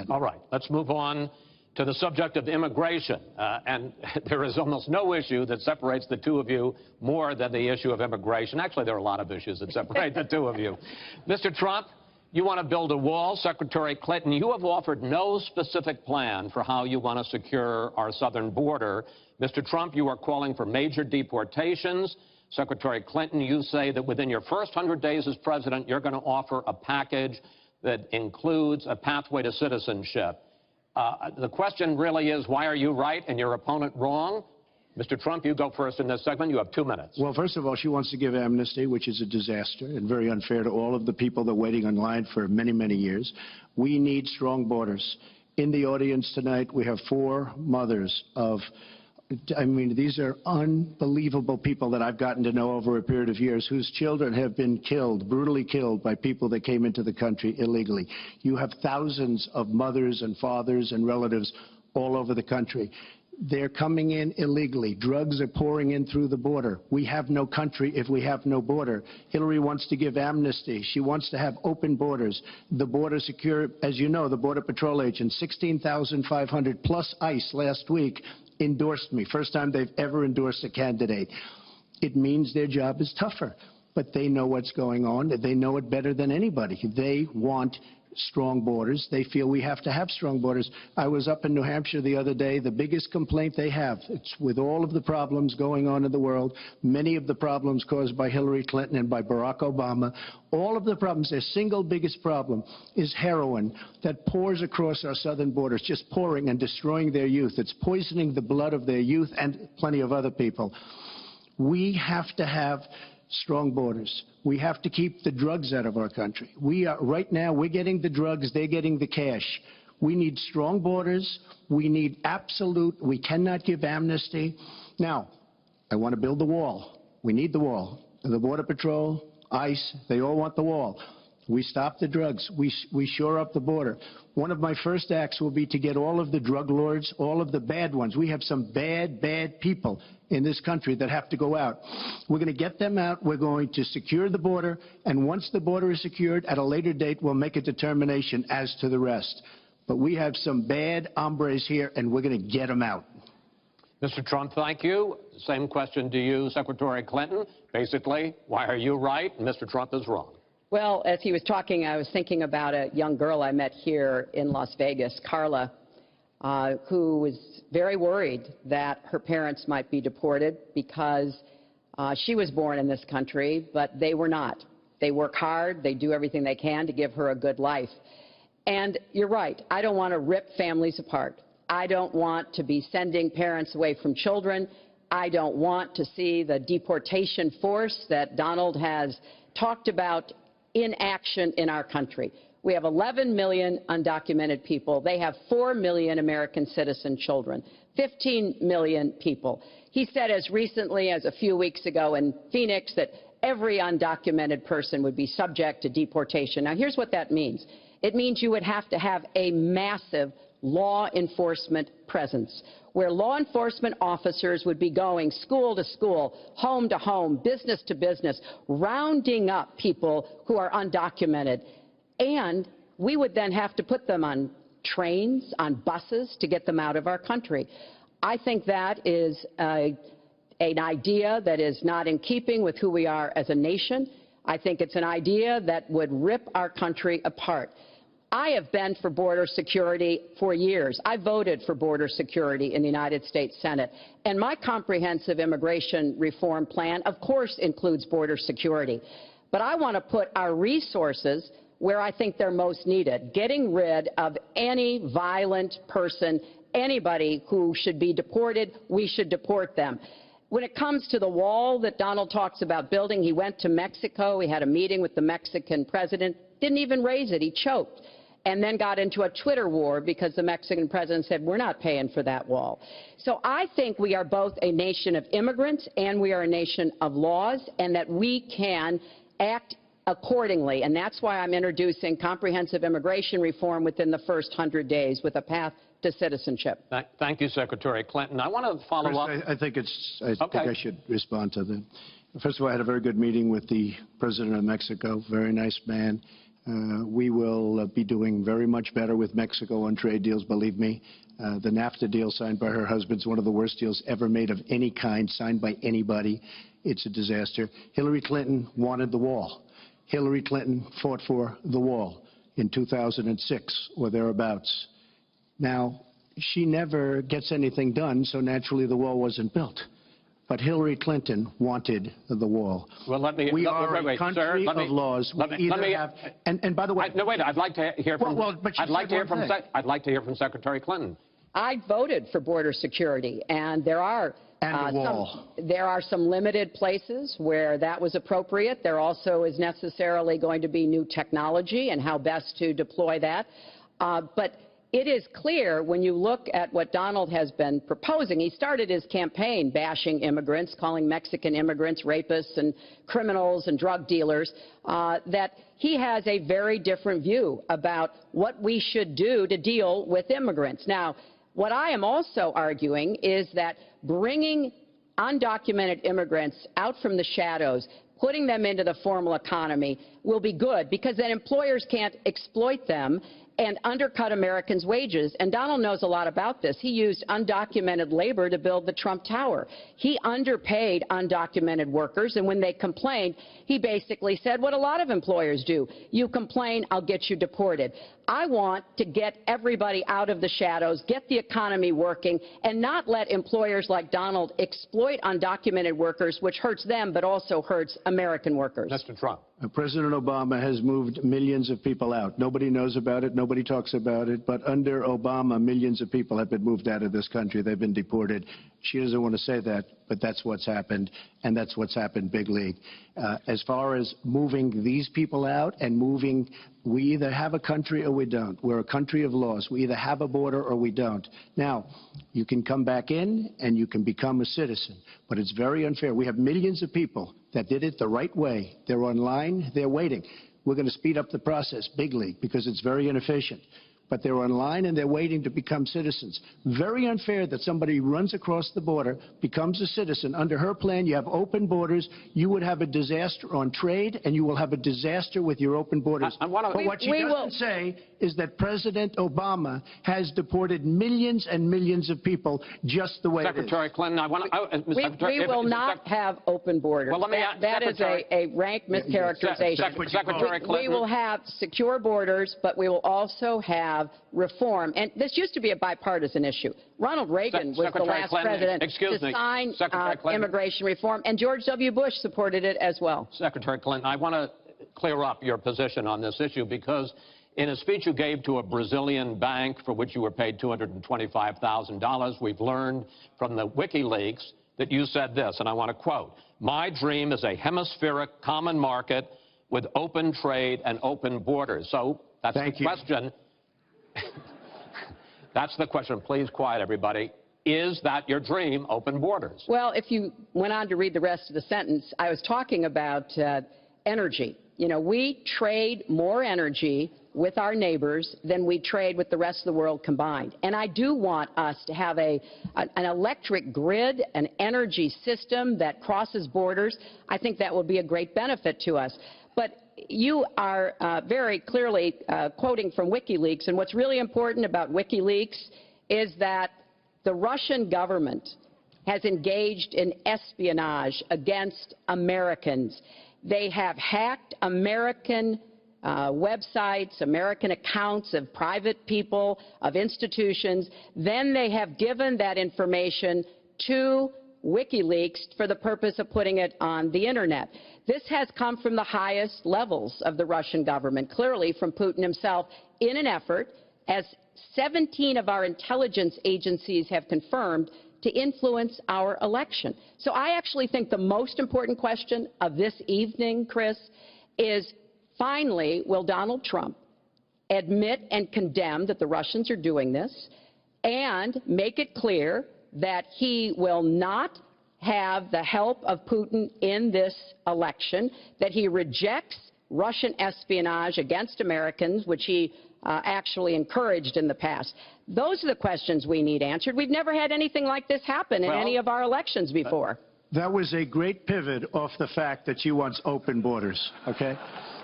All right, let's move on to the subject of immigration. And there is almost no issue that separates the two of you more than the issue of immigration. Actually, there are a lot of issues that separate the two of you. Mr. Trump, you want to build a wall. Secretary Clinton, you have offered no specific plan for how you want to secure our southern border. Mr. Trump, you are calling for major deportations. Secretary Clinton, you say that within your first 100 days as president, you're going to offer a package that includes a pathway to citizenship. The question really is, why are you right and your opponent wrong? Mr. Trump, you go first in this segment. You have 2 minutes. Well, first of all, she wants to give amnesty, which is a disaster and very unfair to all of the people that are waiting in line for many, many years. We need strong borders. In the audience tonight, we have 4 mothers of, I mean, these are unbelievable people that I've gotten to know over a period of years whose children have been killed, brutally killed by people that came into the country illegally. You have thousands of mothers and fathers and relatives all over the country. They're coming in illegally. Drugs are pouring in through the border. We have no country if we have no border. Hillary wants to give amnesty. She wants to have open borders. The border secure, as you know, the Border Patrol agents, 16,500 plus ICE last week endorsed me. First time they've ever endorsed a candidate. It means their job is tougher, but they know what's going on. They know it better than anybody. They want strong borders. They feel we have to have strong borders. I was up in New Hampshire the other day. The biggest complaint they have, it's with all of the problems going on in the world, many of the problems caused by Hillary Clinton and by Barack Obama, all of the problems, their single biggest problem is heroin that pours across our southern borders, just pouring and destroying their youth. It's poisoning the blood of their youth and plenty of other people. We have to have strong borders. We have to keep the drugs out of our country. Right now, we're getting the drugs, they're getting the cash. We need strong borders. We need we cannot give amnesty. Now, I want to build the wall. We need the wall. The Border Patrol, ICE, they all want the wall. We stop the drugs. We shore up the border. One of my first acts will be to get all of the drug lords, all of the bad ones. We have some bad, bad people in this country that have to go out. We're going to get them out. We're going to secure the border. And once the border is secured, at a later date, we'll make a determination as to the rest. But we have some bad hombres here, and we're going to get them out. Mr. Trump, thank you. Same question to you, Secretary Clinton. Basically, why are you right and Mr. Trump is wrong? Well, as he was talking, I was thinking about a young girl I met here in Las Vegas, Carla, who was very worried that her parents might be deported because she was born in this country, but they were not. They work hard. They do everything they can to give her a good life. And you're right. I don't want to rip families apart. I don't want to be sending parents away from children. I don't want to see the deportation force that Donald has talked about in action in our country. We have 11 million undocumented people. They have 4 million American citizen children, 15 million people. He said as recently as a few weeks ago in Phoenix that every undocumented person would be subject to deportation. Now, here's what that means. It means you would have to have a massive law enforcement presence, where law enforcement officers would be going school to school, home to home, business to business, rounding up people who are undocumented. And we would then have to put them on trains, on buses to get them out of our country. I think that is an idea that is not in keeping with who we are as a nation. I think it's an idea that would rip our country apart. I have been for border security for years. I voted for border security in the United States Senate. And my comprehensive immigration reform plan, of course, includes border security. But I want to put our resources where I think they're most needed, getting rid of any violent person, anybody who should be deported. We should deport them. When it comes to the wall that Donald talks about building, he went to Mexico. He had a meeting with the Mexican president, didn't even raise it. He choked. And then got into a Twitter war because the Mexican president said, we're not paying for that wall. So I think we are both a nation of immigrants and we are a nation of laws, and that we can act accordingly. And that's why I'm introducing comprehensive immigration reform within the first 100 days with a path to citizenship. Thank you, Secretary Clinton. I want to follow up. I think I should respond to that. First of all, I had a very good meeting with the president of Mexico, very nice man. We will be doing very much better with Mexico on trade deals, believe me. The NAFTA deal signed by her husband is one of the worst deals ever made of any kind, signed by anybody. It's a disaster. Hillary Clinton wanted the wall. Hillary Clinton fought for the wall in 2006 or thereabouts. Now, she never gets anything done, so naturally the wall wasn't built. But Hillary Clinton wanted the wall. Well, let me... We are a country of laws. And by the way... No, wait, I'd like to hear from... I'd like to hear from Secretary Clinton. I voted for border security, and there are... there are some limited places where that was appropriate. There also is necessarily going to be new technology and how best to deploy that. But it is clear when you look at what Donald has been proposing. He started his campaign bashing immigrants, calling Mexican immigrants rapists and criminals and drug dealers, that he has a very different view about what we should do to deal with immigrants. Now, what I am also arguing is that bringing undocumented immigrants out from the shadows, putting them into the formal economy will be good, because then employers can't exploit them and undercut Americans' wages. And Donald knows a lot about this. He used undocumented labor to build the Trump Tower. He underpaid undocumented workers, and when they complained, he basically said what a lot of employers do. You complain, I'll get you deported. I want to get everybody out of the shadows, get the economy working, and not let employers like Donald exploit undocumented workers, which hurts them but also hurts American workers. Mr. Trump. President Obama has moved millions of people out. Nobody knows about it. Nobody talks about it. But under Obama, millions of people have been moved out of this country. They've been deported. She doesn't want to say that, but that's what's happened, and that's what's happened big league. As far as moving these people out and moving, we either have a country or we don't. We're a country of laws. We either have a border or we don't. Now, you can come back in and you can become a citizen, but it's very unfair. We have millions of people that did it the right way. They're online. They're waiting. We're going to speed up the process, big league, because it's very inefficient. But they're online and they're waiting to become citizens. Very unfair that somebody runs across the border, becomes a citizen. Under her plan, you have open borders. You would have a disaster on trade, and you will have a disaster with your open borders. But what she doesn't say is that President Obama has deported millions and millions of people just the way it is. Secretary Clinton, I want to... We will not have open borders. Well, that is a rank mischaracterization. Secretary Clinton. We will have secure borders, but we will also have reform. And this used to be a bipartisan issue. Ronald Reagan was the last president to sign immigration reform, and George W. Bush supported it as well. Secretary Clinton, I want to clear up your position on this issue, because in a speech you gave to a Brazilian bank for which you were paid $225,000, we've learned from the WikiLeaks that you said this, and I want to quote, "My dream is a hemispheric common market with open trade and open borders." So that's the question. That's the question. Please quiet, everybody. Is that your dream, open borders? Well, if you went on to read the rest of the sentence, I was talking about energy. You know, we trade more energy with our neighbors than we trade with the rest of the world combined. And I do want us to have an electric grid, an energy system that crosses borders. I think that will be a great benefit to us. But you are very clearly quoting from WikiLeaks, and what's really important about WikiLeaks is that the Russian government has engaged in espionage against Americans. They have hacked American websites, American accounts of private people, of institutions. Then they have given that information to WikiLeaks for the purpose of putting it on the Internet. This has come from the highest levels of the Russian government, clearly from Putin himself, in an effort, as 17 of our intelligence agencies have confirmed, to influence our election. So I actually think the most important question of this evening, Chris, is finally, will Donald Trump admit and condemn that the Russians are doing this and make it clear that he will not have the help of Putin in this election, that he rejects Russian espionage against Americans, which he actually encouraged in the past. Those are the questions we need answered. We've never had anything like this happen in any of our elections before. That was a great pivot off the fact that she wants open borders, okay?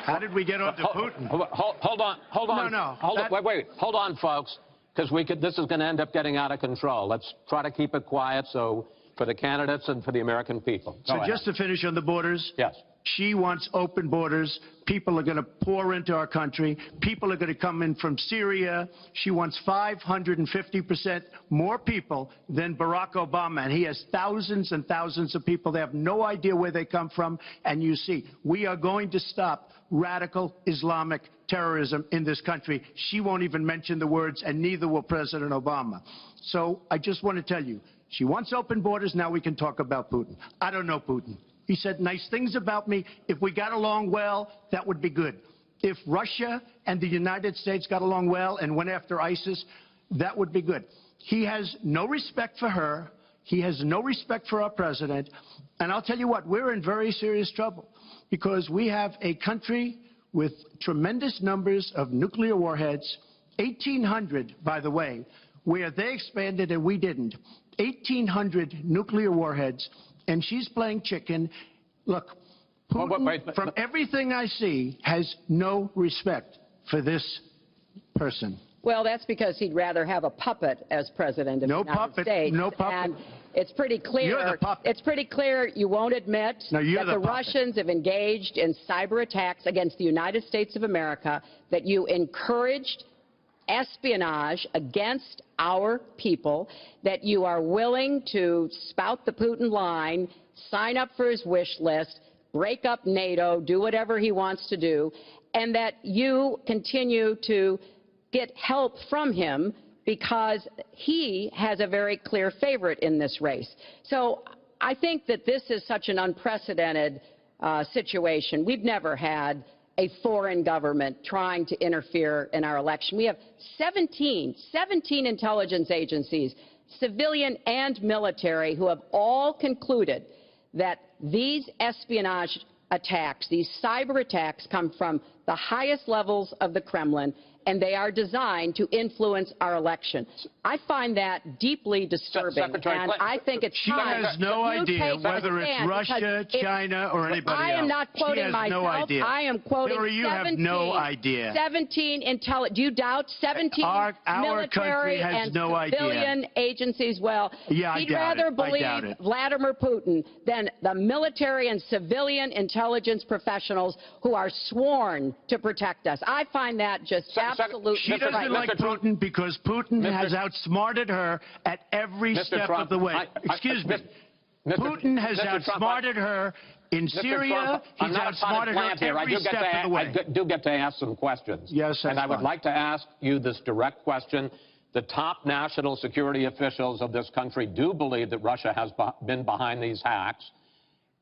How did we get onto Putin? Hold on. No. Wait. Hold on, folks, because this is going to end up getting out of control. Let's try to keep it quiet for the candidates and for the American people. So just to finish on the borders. Yes. She wants open borders. People are going to pour into our country. People are going to come in from Syria. She wants 550% more people than Barack Obama. And he has thousands and thousands of people. They have no idea where they come from. And you see, we are going to stop radical Islamic terrorism in this country. She won't even mention the words, and neither will President Obama. So I just want to tell you, she wants open borders. Now we can talk about Putin. I don't know Putin. He said nice things about me. If we got along well, that would be good. If Russia and the United States got along well and went after ISIS, that would be good. He has no respect for her. He has no respect for our president. And I'll tell you what, we're in very serious trouble because we have a country with tremendous numbers of nuclear warheads, 1,800, by the way, where they expanded and we didn't. 1,800 nuclear warheads. And she's playing chicken. Look, Putin, from everything I see, has no respect for this person. Well, that's because he'd rather have a puppet as president of the United States. No puppet. And it's pretty clear. You're the puppet. It's pretty clear you won't admit that the Russians have engaged in cyber attacks against the United States of America, that you encouraged espionage against our people, that you are willing to spout the Putin line, sign up for his wish list, break up NATO, do whatever he wants to do, and that you continue to get help from him because he has a very clear favorite in this race. So I think that this is such an unprecedented situation. We've never had a foreign government trying to interfere in our election. We have 17 intelligence agencies, civilian and military, who have all concluded that these espionage attacks, these cyber attacks, come from the highest levels of the Kremlin, and they are designed to influence our election. I find that deeply disturbing, and I think it's time. She has no idea whether it's Russia, China, or anybody else. I am not quoting myself. No idea. I am quoting you 17, have no idea. 17 do you doubt 17 military and civilian agencies? Well, yeah, he'd rather believe Vladimir Putin than the military and civilian intelligence professionals who are sworn to protect us. I find that just absolutely She doesn't like Putin because Putin has outsmarted her at every step of the way. Excuse me. Putin has outsmarted her in Syria. He's outsmarted her every step of the way. I do get to ask some questions. Yes, and I would like to ask you this direct question. The top national security officials of this country do believe that Russia has been behind these hacks.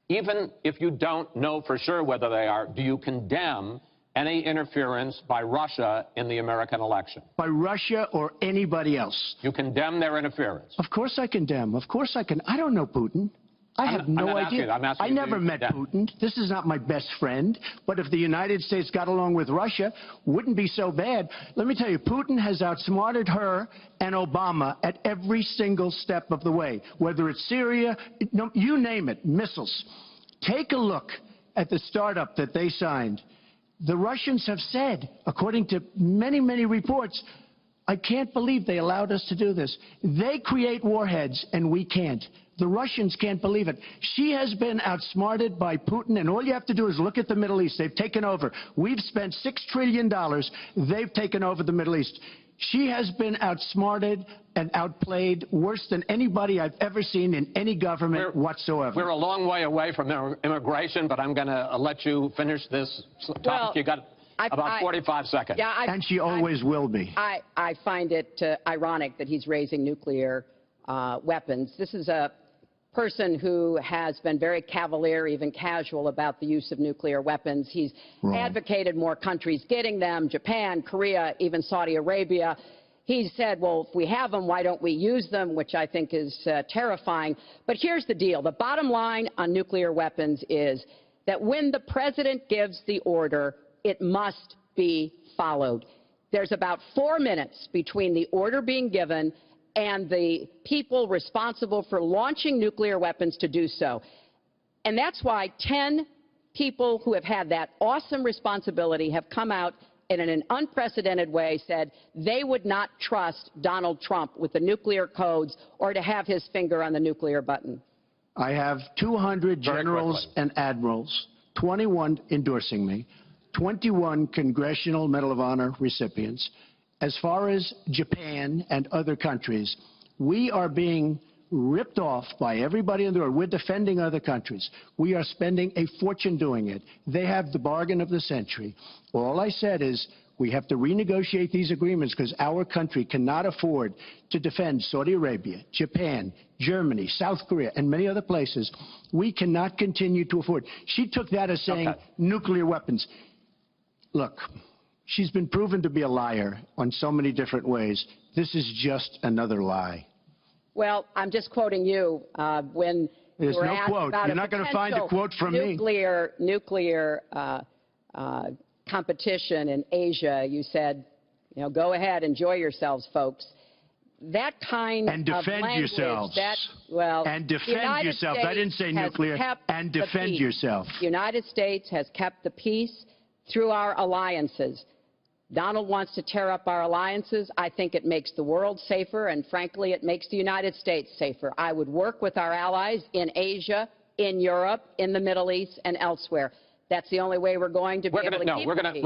Even if you don't know for sure whether they are, do you condemn any interference by Russia in the American election? By Russia or anybody else. You condemn their interference? Of course I condemn. Of course I can. I don't know Putin. I have no idea. I never met Putin. This is not my best friend. But if the United States got along with Russia, wouldn't be so bad. Let me tell you, Putin has outsmarted her and Obama at every single step of the way. Whether it's Syria, you name it, missiles. Take a look at the startup that they signed. The Russians have said, according to many, many reports, I can't believe they allowed us to do this. They create warheads, and we can't. The Russians can't believe it. She has been outsmarted by Putin, and all you have to do is look at the Middle East. They've taken over. We've spent $6 trillion. They've taken over the Middle East. She has been outsmarted and outplayed worse than anybody I've ever seen in any government whatsoever. We're a long way away from immigration, but I'm going to let you finish this topic. Well, you got about 45 seconds. Yeah, and she always will be. I find it ironic that he's raising nuclear weapons. This is a person who has been very cavalier, even casual, about the use of nuclear weapons. He's advocated more countries getting them, Japan, Korea, even Saudi Arabia. He said, well, if we have them, why don't we use them, which I think is terrifying. But here's the deal. The bottom line on nuclear weapons is that when the president gives the order, it must be followed. There's about 4 minutes between the order being given and the people responsible for launching nuclear weapons to do so. And that's why 10 people who have had that awesome responsibility have come out and in an unprecedented way said they would not trust Donald Trump with the nuclear codes or to have his finger on the nuclear button. I have 200 generals and admirals, 21 endorsing me, 21 Congressional Medal of Honor recipients. As far as Japan and other countries, we are being ripped off by everybody in the world. We're defending other countries. We are spending a fortune doing it. They have the bargain of the century. All I said is we have to renegotiate these agreements because our country cannot afford to defend Saudi Arabia, Japan, Germany, South Korea, and many other places. We cannot continue to afford. She took that as saying nuclear weapons. Look, she's been proven to be a liar on so many different ways. This is just another lie. Well, I'm just quoting you when There's you were no asked quote. about You're a not going to find a quote from me. nuclear competition in Asia. You said, you know, go ahead, enjoy yourselves, folks. That kind And of defend language, yourselves. the And defend United yourselves. I didn't say States has nuclear. kept And the defend peace. yourself. The United States has kept the peace through our alliances. Donald wants to tear up our alliances. I think it makes the world safer, and frankly, it makes the United States safer. I would work with our allies in Asia, in Europe, in the Middle East, and elsewhere. That's the only way we're going to be able to keep the peace.